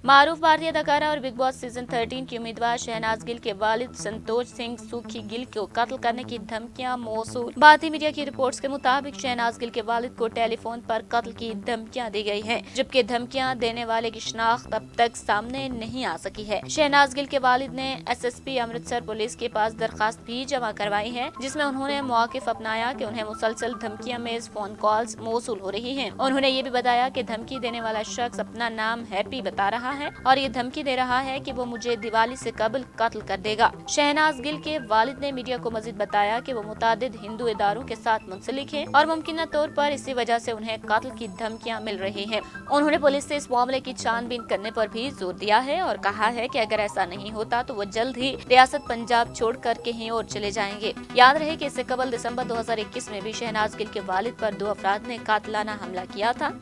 मारूफ भारतीय अदाकारा और बिग बॉस सीजन 13 की उम्मीदवार शहनाज गिल के वालिद संतोष सिंह सूखी गिल को कत्ल करने की धमकियां मौसूल। भारतीय मीडिया की रिपोर्ट्स के मुताबिक शहनाज गिल के वालिद को टेलीफोन पर कत्ल की धमकियां दी गई हैं, जबकि धमकियां देने वाले की शिनाख्त अब तक सामने नहीं आ सकी है। शहनाज गिल के वालिद ने SSP अमृतसर पुलिस के पास दरखास्त भी जमा करवाई है, जिसमें उन्होंने मौक़िफ़ अपनाया कि उन्हें मुसलसल धमकियां में फोन कॉल्स मौसूल हो रही हैं। उन्होंने ये भी बताया कि धमकी देने वाला शख्स अपना नाम हैप्पी बता रहा है और ये धमकी दे रहा है कि वो मुझे दिवाली से कबल कत्ल कर देगा। शहनाज गिल के वालिद ने मीडिया को मजीद बताया कि वो मुतादिद हिंदू इदारों के साथ मुंसलिक है और मुमकिन तौर पर इसी वजह से उन्हें कत्ल की धमकियां मिल रही हैं। उन्होंने पुलिस से इस मामले की छानबीन करने पर भी जोर दिया है और कहा है कि अगर ऐसा नहीं होता तो वो जल्द ही रियासत पंजाब छोड़कर कहीं और चले जाएंगे। याद रहे कि इससे कबल दिसंबर 2021 में भी शहनाज गिल के वालिद पर 2 अफराद ने कातिलाना हमला किया था,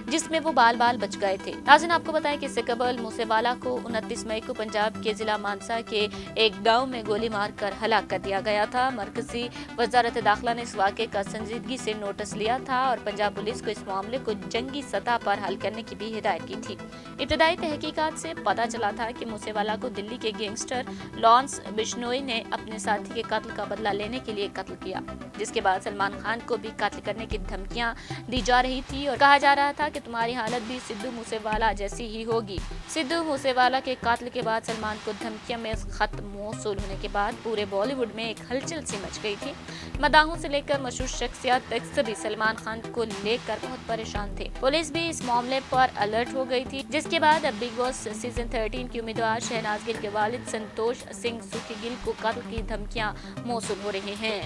जिसमें वो बाल बाल बच गए थे। नाज़रीन, आपको बताएं कि इससे कबल मूसेवाला को 29 मई को पंजाब के जिला मानसा के एक गांव में गोली मारकर हलाक कर दिया गया था। मरकजी वजारत दाखिला ने इस वाक़े का संजीदगी से नोटिस लिया था और पंजाब पुलिस को इस मामले को जंगी सतह पर हल करने की भी हिदायत की थी। इब्तदाई तहकीकात से पता चला था कि मूसेवाला को दिल्ली के गैंगस्टर लॉन्स बिश्नोई ने अपने साथी के कत्ल का बदला लेने के लिए कत्ल किया, जिसके बाद सलमान खान को भी कत्ल करने की धमकियां दी जा रही थी और कहा जा रहा था कि तुम्हारी हालत भी सिद्धू मूसेवाला जैसी ही होगी। सिद्धू मूसेवाला के कत्ल के बाद सलमान को धमकियां में खत मौसूल होने के बाद पूरे बॉलीवुड में एक हलचल सी मच गई थी। मदाहों से लेकर मशहूर शख्सियत तक सभी सलमान खान को लेकर बहुत परेशान थे। पुलिस भी इस मामले पर अलर्ट हो गई थी, जिसके बाद अब बिग बॉस सीजन 13 की उम्मीदवार शहनाज गिल के वालिद संतोष सिंह सूखी गिल को कत्ल की धमकियां मौसूल हो रही हैं।